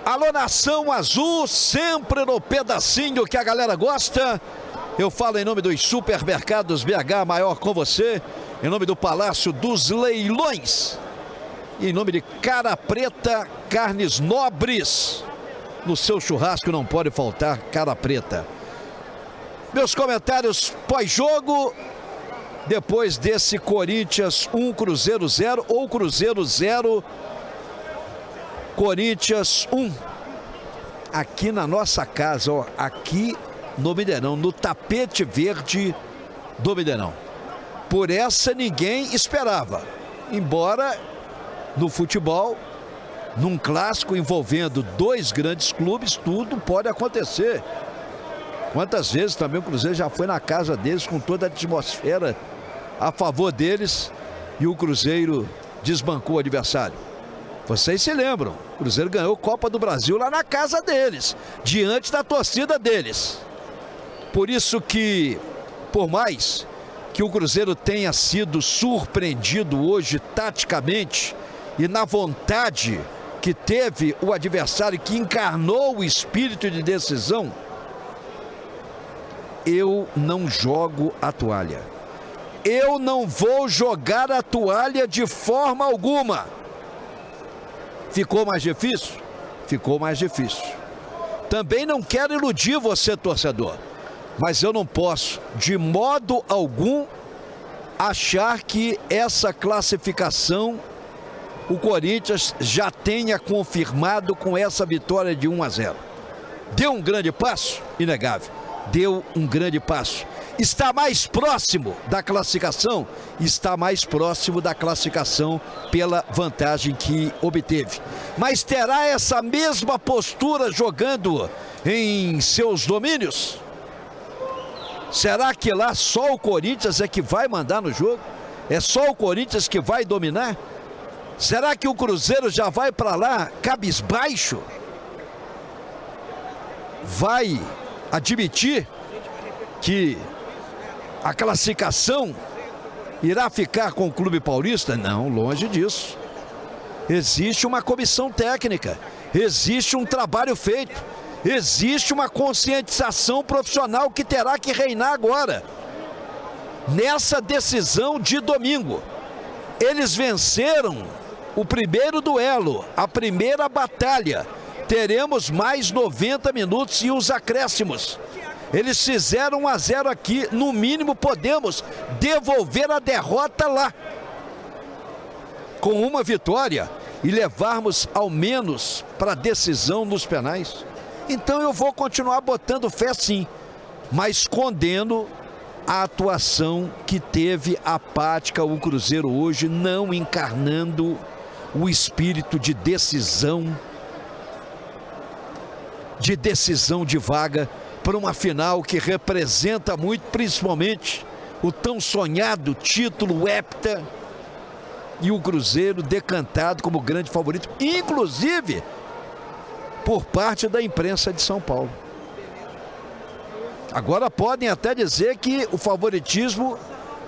Alô, Nação Azul, sempre no pedacinho que a galera gosta. Eu falo em nome dos Supermercados BH, maior com você. Em nome do Palácio dos Leilões. E em nome de Cara Preta, carnes nobres. No seu churrasco não pode faltar Cara Preta. Meus comentários pós-jogo. Depois desse Corinthians 1, Cruzeiro 0 ou Cruzeiro 0, Corinthians 1. Aqui na nossa casa, ó, aqui no Mineirão, no tapete verde do Mineirão. Por essa ninguém esperava. Embora no futebol, num clássico envolvendo dois grandes clubes, tudo pode acontecer. Quantas vezes também o Cruzeiro já foi na casa deles com toda a atmosfera a favor deles e o Cruzeiro desbancou o adversário. Vocês se lembram, o Cruzeiro ganhou Copa do Brasil lá na casa deles, diante da torcida deles. Por isso que, por mais que o Cruzeiro tenha sido surpreendido hoje taticamente e na vontade que teve o adversário, que encarnou o espírito de decisão, eu não jogo a toalha. Eu não vou jogar a toalha de forma alguma. Ficou mais difícil? Ficou mais difícil. Também não quero iludir você, torcedor. Mas eu não posso, de modo algum, achar que essa classificação o Corinthians já tenha confirmado com essa vitória de 1-0. Deu um grande passo? Inegável. Deu um grande passo. Está mais próximo da classificação? Está mais próximo da classificação pela vantagem que obteve. Mas terá essa mesma postura jogando em seus domínios? Será que lá só o Corinthians é que vai mandar no jogo? É só o Corinthians que vai dominar? Será que o Cruzeiro já vai para lá cabisbaixo? Vai admitir que a classificação irá ficar com o Clube Paulista? Não, longe disso. Existe uma comissão técnica, existe um trabalho feito, existe uma conscientização profissional que terá que reinar agora. Nessa decisão de domingo, eles venceram o primeiro duelo, a primeira batalha. Teremos mais 90 minutos e os acréscimos. Eles fizeram 1-0 aqui, no mínimo podemos devolver a derrota lá. Com uma vitória e levarmos ao menos para a decisão nos penais. Então eu vou continuar botando fé sim, mas condeno a atuação que teve apática o Cruzeiro hoje, não encarnando o espírito de decisão de vaga para uma final que representa muito, principalmente o tão sonhado título hepta e o Cruzeiro decantado como grande favorito, inclusive por parte da imprensa de São Paulo. Agora podem até dizer que o favoritismo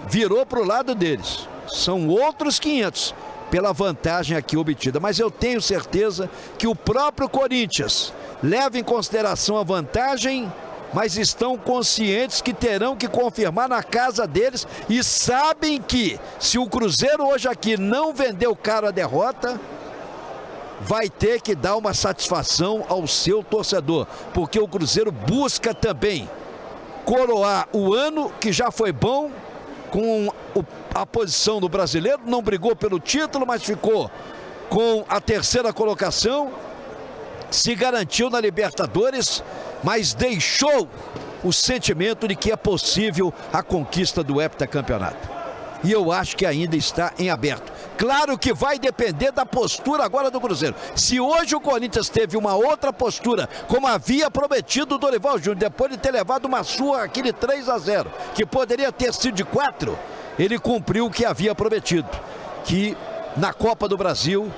virou para o lado deles. São outros 500 pela vantagem aqui obtida, mas eu tenho certeza que o próprio Corinthians leva em consideração a vantagem, mas estão conscientes que terão que confirmar na casa deles e sabem que se o Cruzeiro hoje aqui não vendeu caro a derrota, vai ter que dar uma satisfação ao seu torcedor, porque o Cruzeiro busca também coroar o ano que já foi bom com a posição do brasileiro, não brigou pelo título, mas ficou com a terceira colocação, se garantiu na Libertadores, mas deixou o sentimento de que é possível a conquista do heptacampeonato. E eu acho que ainda está em aberto. Claro que vai depender da postura agora do Cruzeiro. Se hoje o Corinthians teve uma outra postura, como havia prometido o Dorival Júnior, depois de ter levado uma surra aquele 3-0, que poderia ter sido de 4, ele cumpriu o que havia prometido, que na Copa do Brasil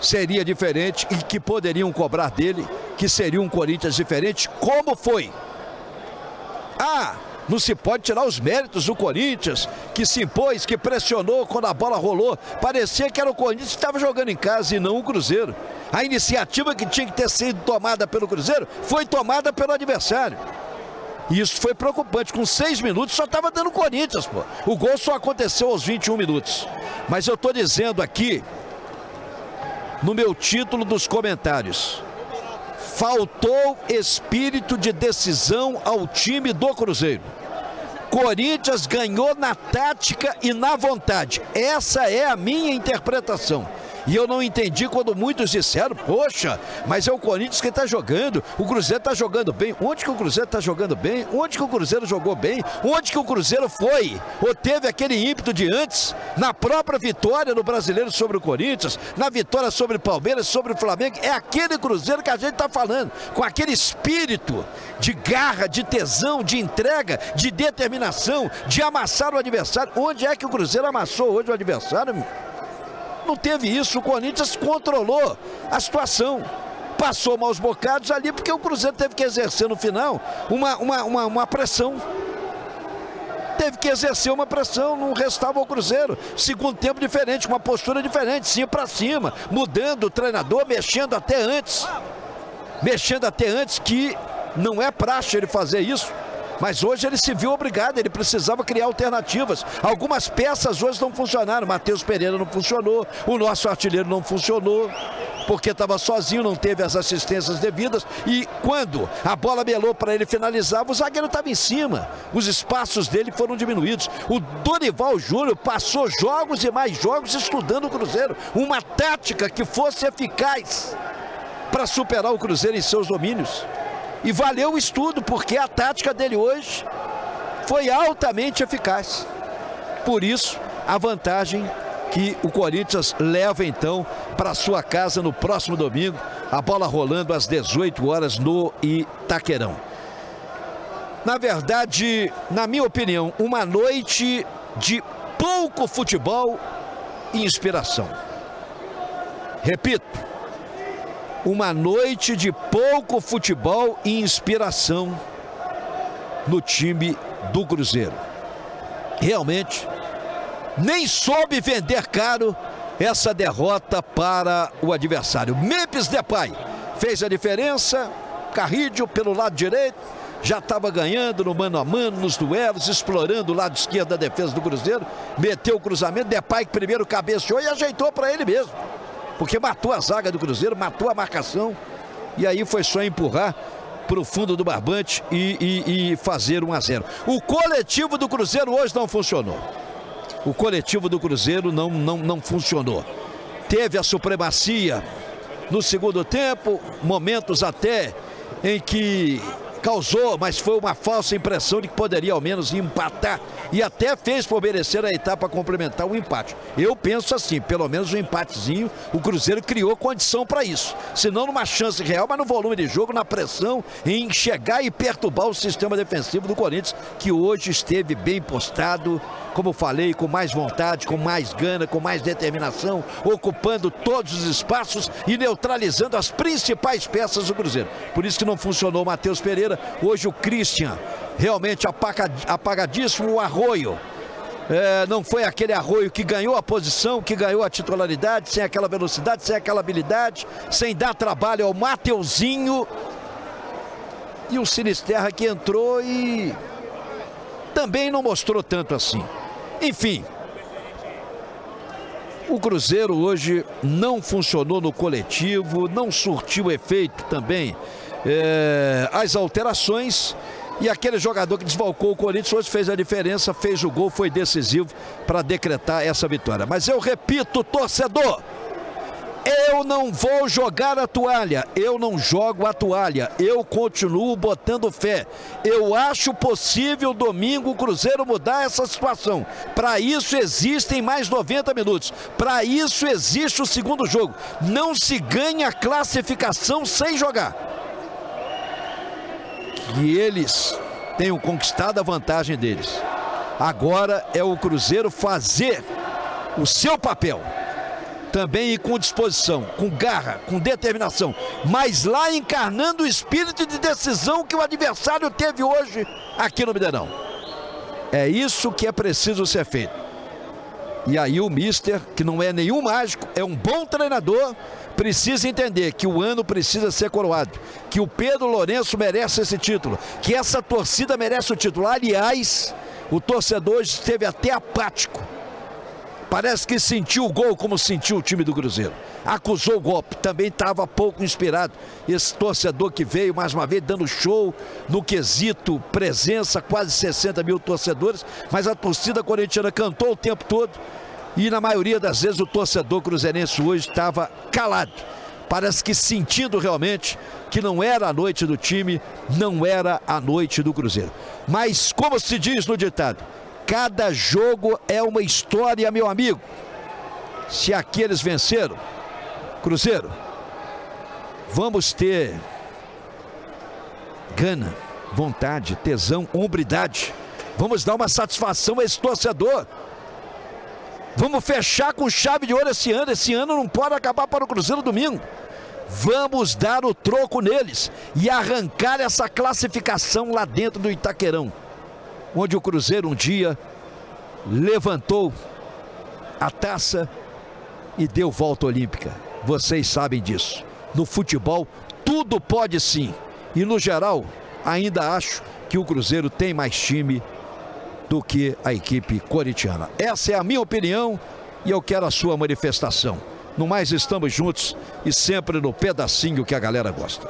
seria diferente e que poderiam cobrar dele, que seria um Corinthians diferente, como foi. Não se pode tirar os méritos do Corinthians, que se impôs, que pressionou quando a bola rolou. Parecia que era o Corinthians que estava jogando em casa e não o Cruzeiro. A iniciativa que tinha que ter sido tomada pelo Cruzeiro foi tomada pelo adversário. E isso foi preocupante. Com 6 minutos só estava dando Corinthians, pô. O gol só aconteceu aos 21 minutos. Mas eu estou dizendo aqui, no meu título dos comentários, faltou espírito de decisão ao time do Cruzeiro. Corinthians ganhou na tática e na vontade. Essa é a minha interpretação. E eu não entendi quando muitos disseram, poxa, mas é o Corinthians que está jogando, o Cruzeiro está jogando bem. Onde que o Cruzeiro está jogando bem? Onde que o Cruzeiro jogou bem? Onde que o Cruzeiro foi? Ou teve aquele ímpeto de antes, na própria vitória no Brasileiro sobre o Corinthians, na vitória sobre o Palmeiras, sobre o Flamengo? É aquele Cruzeiro que a gente está falando, com aquele espírito de garra, de tesão, de entrega, de determinação, de amassar o adversário. Onde é que o Cruzeiro amassou hoje o adversário? Não teve isso, o Corinthians controlou a situação. Passou maus bocados ali porque o Cruzeiro teve que exercer no final uma pressão. Teve que exercer uma pressão, não restava ao Cruzeiro. Segundo tempo diferente, uma postura diferente, sim para cima, mudando o treinador, mexendo até antes. Mexendo até antes, que não é praxe ele fazer isso. Mas hoje ele se viu obrigado, ele precisava criar alternativas. Algumas peças hoje não funcionaram. Matheus Pereira não funcionou, o nosso artilheiro não funcionou, porque estava sozinho, não teve as assistências devidas. E quando a bola melou para ele finalizar, o zagueiro estava em cima. Os espaços dele foram diminuídos. O Dorival Júnior passou jogos e mais jogos estudando o Cruzeiro. Uma tática que fosse eficaz para superar o Cruzeiro em seus domínios. E valeu o estudo, porque a tática dele hoje foi altamente eficaz. Por isso, a vantagem que o Corinthians leva então para sua casa no próximo domingo. A bola rolando às 18 horas no Itaquerão. Na verdade, na minha opinião, uma noite de pouco futebol e inspiração. Repito. Uma noite de pouco futebol e inspiração no time do Cruzeiro. Realmente, nem soube vender caro essa derrota para o adversário. Memphis Depay fez a diferença. Carrillo pelo lado direito já estava ganhando no mano a mano, nos duelos, explorando o lado esquerdo da defesa do Cruzeiro. Meteu o cruzamento, Depay que primeiro cabeceou e ajeitou para ele mesmo. Porque matou a zaga do Cruzeiro, matou a marcação. E aí foi só empurrar para o fundo do barbante e fazer 1-0. O coletivo do Cruzeiro hoje não funcionou. O coletivo do Cruzeiro não funcionou. Teve a supremacia no segundo tempo, momentos até em que causou, mas foi uma falsa impressão de que poderia ao menos empatar. E até fez por merecer a etapa complementar o empate. Eu penso assim, pelo menos um empatezinho, o Cruzeiro criou condição para isso. Se não numa chance real, mas no volume de jogo, na pressão, em chegar e perturbar o sistema defensivo do Corinthians, que hoje esteve bem postado, como falei, com mais vontade, com mais gana, com mais determinação, ocupando todos os espaços e neutralizando as principais peças do Cruzeiro. Por isso que não funcionou o Matheus Pereira. Hoje o Christian realmente apagadíssimo. O Arroio não foi aquele Arroio que ganhou a posição, que ganhou a titularidade, sem aquela velocidade, sem aquela habilidade, sem dar trabalho ao Mateuzinho. E o Sinisterra que entrou e também não mostrou tanto assim. Enfim, o Cruzeiro hoje não funcionou no coletivo, não surtiu efeito também as alterações. E aquele jogador que desfalcou o Corinthians hoje fez a diferença, fez o gol, foi decisivo para decretar essa vitória. Mas eu repito, torcedor, eu não vou jogar a toalha, eu não jogo a toalha, eu continuo botando fé. Eu acho possível domingo o Cruzeiro mudar essa situação. Para isso existem mais 90 minutos, para isso existe o segundo jogo. Não se ganha classificação sem jogar. Que eles tenham conquistado a vantagem deles. Agora é o Cruzeiro fazer o seu papel. Também ir com disposição, com garra, com determinação. Mas lá encarnando o espírito de decisão que o adversário teve hoje aqui no Mineirão. É isso que é preciso ser feito. E aí o mister, que não é nenhum mágico, é um bom treinador, precisa entender que o ano precisa ser coroado, que o Pedro Lourenço merece esse título, que essa torcida merece o título. Aliás, o torcedor esteve até apático. Parece que sentiu o gol como sentiu o time do Cruzeiro. Acusou o golpe, também estava pouco inspirado. Esse torcedor que veio mais uma vez dando show no quesito presença, quase 60 mil torcedores, mas a torcida corintiana cantou o tempo todo e na maioria das vezes o torcedor cruzeirense hoje estava calado. Parece que sentindo realmente que não era a noite do time, não era a noite do Cruzeiro. Mas como se diz no ditado, cada jogo é uma história, meu amigo. Se aqui eles venceram, Cruzeiro, vamos ter gana, vontade, tesão, hombridade. Vamos dar uma satisfação a esse torcedor. Vamos fechar com chave de ouro esse ano. Esse ano não pode acabar para o Cruzeiro domingo. Vamos dar o troco neles e arrancar essa classificação lá dentro do Itaquerão, onde o Cruzeiro um dia levantou a taça e deu volta olímpica. Vocês sabem disso. No futebol, tudo pode sim. E no geral, ainda acho que o Cruzeiro tem mais time do que a equipe corintiana. Essa é a minha opinião e eu quero a sua manifestação. No mais, estamos juntos e sempre no pedacinho que a galera gosta.